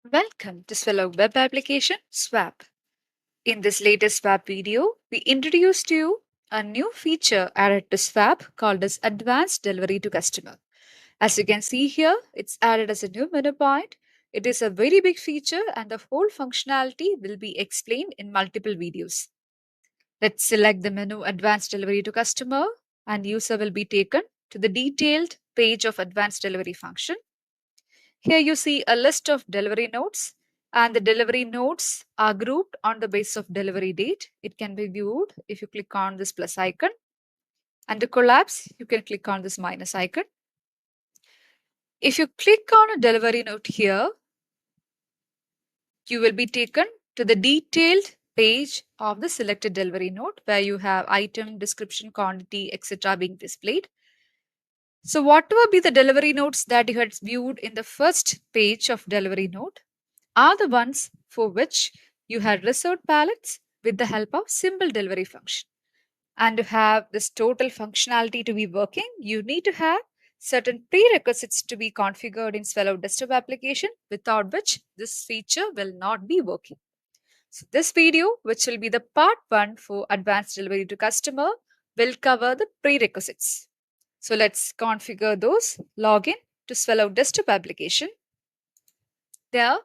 Welcome to Swelog web application SWAPP. In this latest SWAPP video, we introduced to you a new feature added to SWAPP called as Advanced Delivery to Customer. As you can see here, it's added as a new menu point. It is a very big feature and the whole functionality will be explained in multiple videos. Let's select the menu Advanced Delivery to Customer and user will be taken to the detailed page of Advanced Delivery function. Here you see a list of delivery notes, and the delivery notes are grouped on the basis of delivery date. It can be viewed if you click on this plus icon. And to collapse, you can click on this minus icon. If you click on a delivery note here, you will be taken to the detailed page of the selected delivery note where you have item, description, quantity, etc. being displayed. So whatever be the delivery notes that you had viewed in the first page of delivery note are the ones for which you had reserved pallets with the help of simple delivery function. And to have this total functionality to be working, you need to have certain prerequisites to be configured in Swelog desktop application, without which this feature will not be working. So this video, which will be the part 1 for advanced delivery to customer, will cover the prerequisites. So let's configure those. Login to Swelog desktop application. There,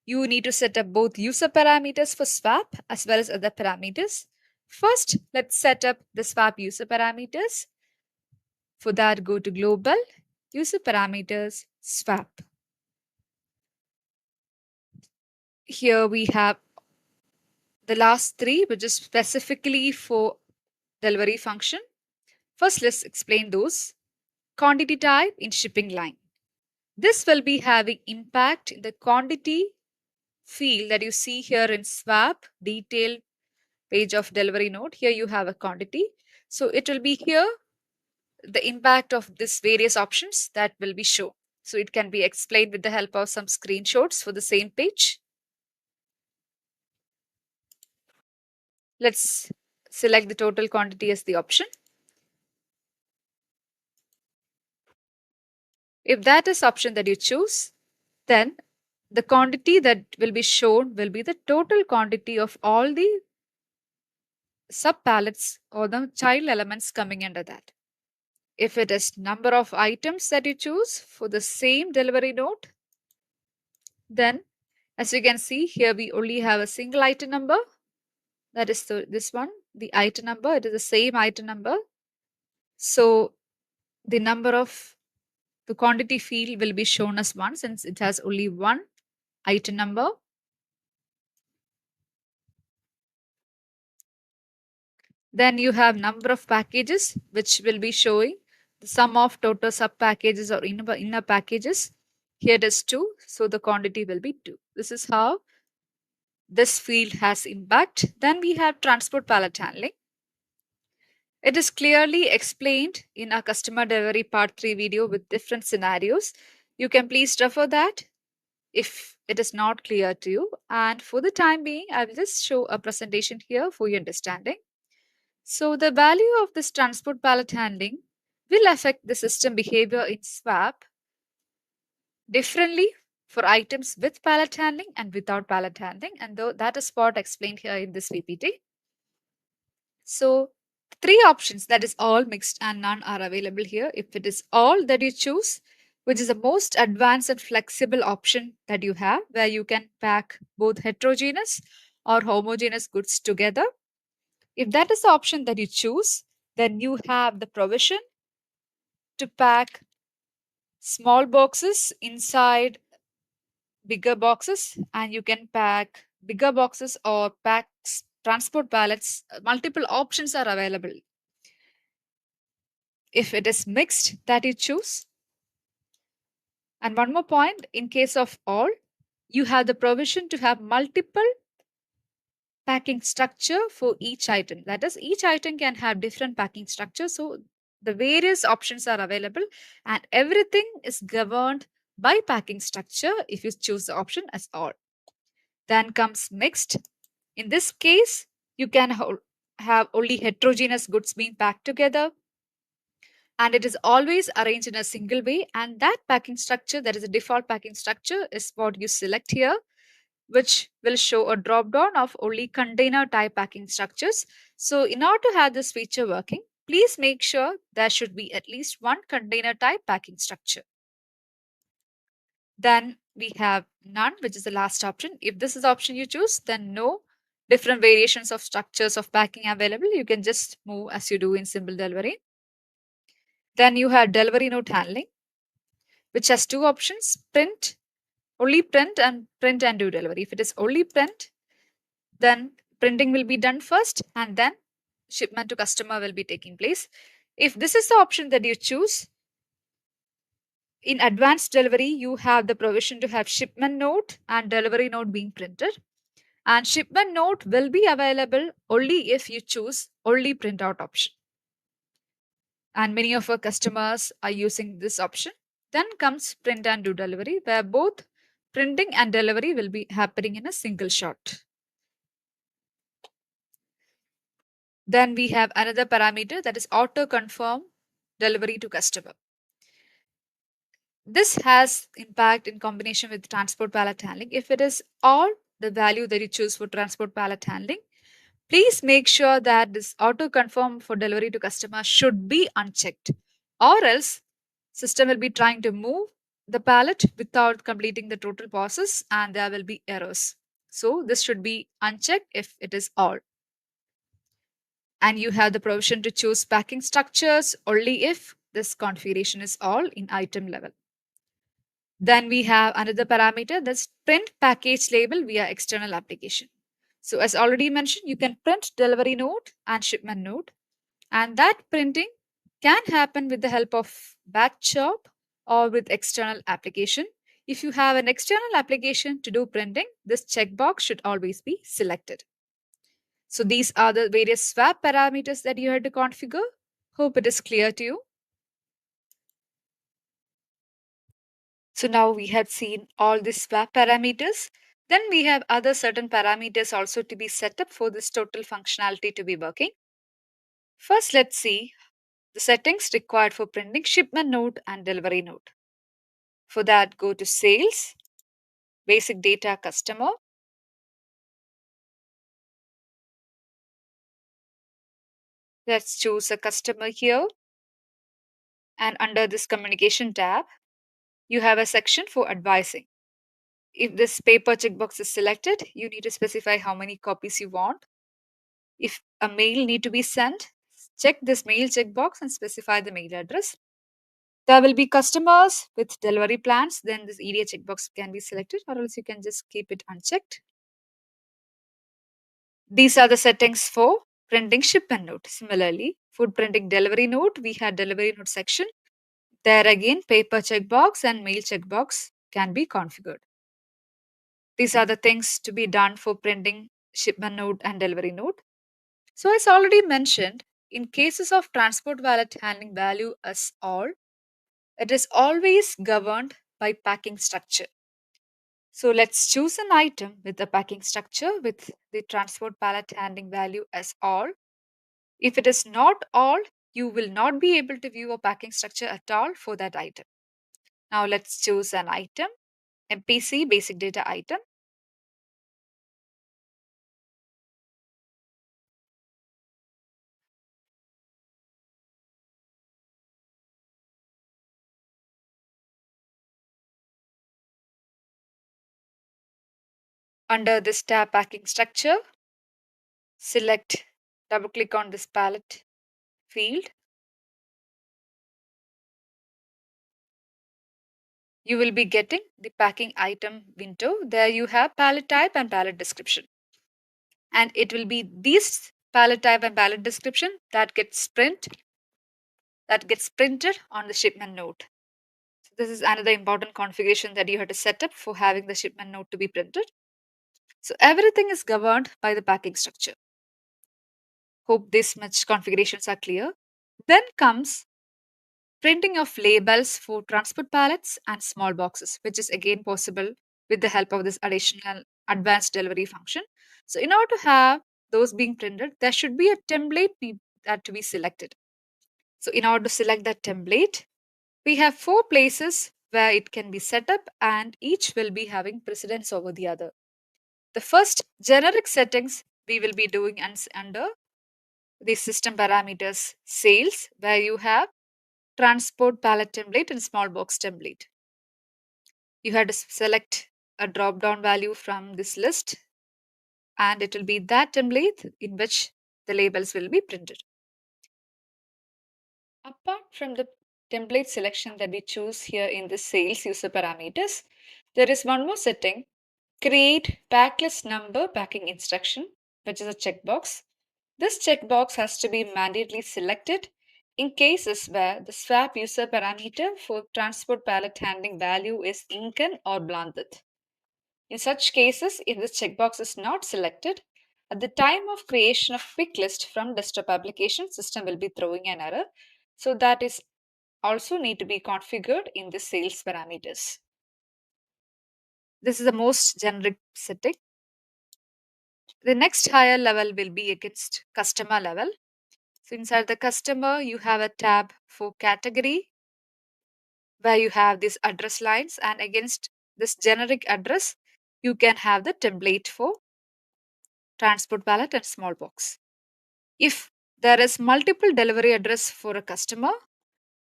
you need to set up both user parameters for SWAPP as well as other parameters. First, let's set up the SWAPP user parameters. For that, go to Global, User Parameters, SWAPP. Here we have the last three, which is specifically for delivery function. First, let's explain those. Quantity type in shipping line. This will be having impact in the quantity field that you see here in SWAPP detail page of delivery note. Here you have a quantity. So it will be here the impact of this various options that will be shown. So it can be explained with the help of some screenshots for the same page. Let's select the total quantity as the option. If that is option that you choose, then the quantity that will be shown will be the total quantity of all the sub pallets or the child elements coming under that. If it is number of items that you choose for the same delivery note, then as you can see here, we only have a single item number. That is this one, the item number. It is the same item number. So the number of the quantity field will be shown as 1 since it has only one item number. Then you have number of packages, which will be showing the sum of total sub packages or inner packages. Here it is 2, so the quantity will be 2. This is how this field has impact. Then we have transport pallet handling. It is clearly explained in our customer delivery part 3 video with different scenarios. You can please refer that if it is not clear to you. And for the time being, I will just show a presentation here for your understanding. So the value of this transport pallet handling will affect the system behavior in SWAPP differently for items with pallet handling and without pallet handling. And though that is what explained here in this PPT. So 3 options, that is all mixed and none, are available here. If it is all that you choose, which is the most advanced and flexible option that you have, where you can pack both heterogeneous or homogeneous goods together. If that is the option that you choose, then you have the provision to pack small boxes inside bigger boxes, and you can pack bigger boxes or pack transport pallets. Multiple options are available. If it is mixed that you choose. And one more point, in case of all, you have the provision to have multiple packing structure for each item. That is, each item can have different packing structure. So the various options are available and everything is governed by packing structure if you choose the option as all. Then comes mixed. In this case, you can have only heterogeneous goods being packed together. and it is always arranged in a single way, and that packing structure, that is a default packing structure, is what you select here, which will show a drop down of only container type packing structures. So in order to have this feature working, please make sure there should be at least one container type packing structure. Then we have none, which is the last option. If this is the option you choose, then no different variations of structures of packing available. You can just move as you do in simple delivery. Then you have delivery note handling, which has two options: only print and do delivery. If it is only print, then printing will be done first and then shipment to customer will be taking place. If this is the option that you choose, in advanced delivery, you have the provision to have shipment note and delivery note being printed. And shipment note will be available only if you choose only printout option. And many of our customers are using this option. Then comes print and do delivery, where both printing and delivery will be happening in a single shot. Then we have another parameter, that is auto confirm delivery to customer. This has impact in combination with transport pallet handling. If it is all the value that you choose for transport pallet handling, please make sure that this auto confirm for delivery to customer should be unchecked, or else system will be trying to move the pallet without completing the total process and there will be errors. So this should be unchecked if it is all. And you have the provision to choose packing structures only if this configuration is all in item level. Then we have another parameter, that's print package label via external application. So as already mentioned, you can print delivery note and shipment note, and that printing can happen with the help of batch job or with external application. If you have an external application to do printing, this checkbox should always be selected. So these are the various swap parameters that you had to configure. Hope it is clear to you. So now we have seen all the swap parameters. Then we have other certain parameters also to be set up for this total functionality to be working. First, let's see the settings required for printing shipment note and delivery note. For that, go to Sales, Basic Data Customer. Let's choose a customer here. And under this Communication tab, you have a section for advising. If this paper checkbox is selected, you need to specify how many copies you want. If a mail need to be sent, check this mail checkbox and specify the mail address. There will be customers with delivery plans, then this EDA checkbox can be selected, or else you can just keep it unchecked. These are the settings for printing shipment note. Similarly, for printing delivery note, we had delivery note section. There again, paper checkbox and mail checkbox can be configured. These are the things to be done for printing shipment note and delivery note. So as already mentioned, in cases of transport wallet handling value as all, it is always governed by packing structure. So let's choose an item with the packing structure with the transport pallet handling value as all. If it is not all, you will not be able to view a packing structure at all for that item. Now let's choose an item, MPC basic data item. Under this tab packing structure, select, double click on this pallet field. You will be getting the packing item window. There you have pallet type and pallet description. And it will be this pallet type and pallet description that gets printed on the shipment note. So this is another important configuration that you have to set up for having the shipment note to be printed. So everything is governed by the packing structure. Hope this much configurations are clear. Then comes printing of labels for transport pallets and small boxes, which is again possible with the help of this additional advanced delivery function. So in order to have those being printed, there should be a template that to be selected. So in order to select that template, we have four places where it can be set up and each will be having precedence over the other. The first generic settings we will be doing under the system parameters sales, where you have transport pallet template and small box template. You have to select a drop down value from this list and it will be that template in which the labels will be printed. Apart from the template selection that we choose here in the sales user parameters, there is one more setting, create packlist number packing instruction, which is a checkbox. This checkbox has to be mandatorily selected in cases where the swap user parameter for transport pallet handling value is inken or blunted. In such cases, if this checkbox is not selected, at the time of creation of quick list from desktop application, system will be throwing an error. So that is also need to be configured in the sales parameters. This is the most generic setting. The next higher level will be against customer level. So inside the customer, you have a tab for category where you have these address lines, and against this generic address, you can have the template for transport pallet and small box. If there is multiple delivery address for a customer,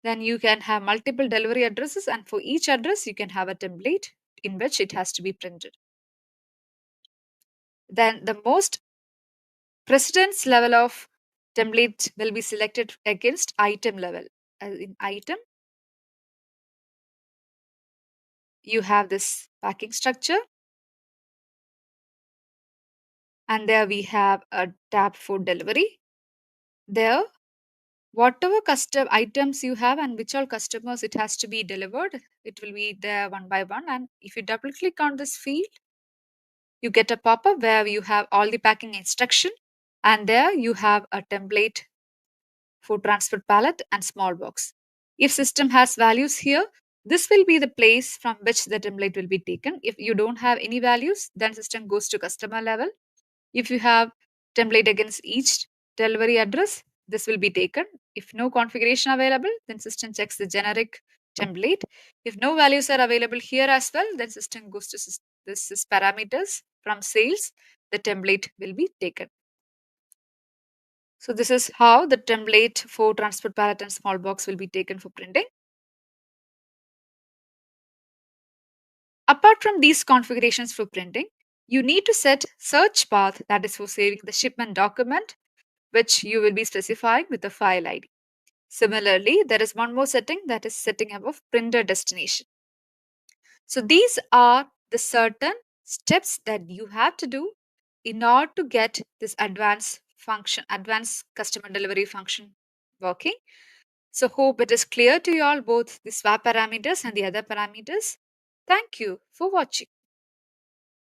then you can have multiple delivery addresses, and for each address, you can have a template in which it has to be printed. Then the most precedence level of template will be selected against item level. In item, you have this packing structure, and there we have a tab for delivery. There, whatever custom items you have and which all customers it has to be delivered, it will be there one by one. And if you double click on this field, you get a pop-up where you have all the packing instruction, and there you have a template for transport pallet and small box. If system has values here, this will be the place from which the template will be taken. If you don't have any values, then system goes to customer level. If you have template against each delivery address, this will be taken. If no configuration available, then system checks the generic template. If no values are available here as well, then system goes to this is parameters from sales. The template will be taken. So this is how the template for transport pallet and small box will be taken for printing. Apart from these configurations for printing, you need to set search path, that is for saving the shipment document, which you will be specifying with the file ID. Similarly, there is one more setting, that is setting up of printer destination. So these are the certain steps that you have to do in order to get this advanced customer delivery function working. So hope it is clear to you all both the swap parameters and the other parameters. Thank you for watching.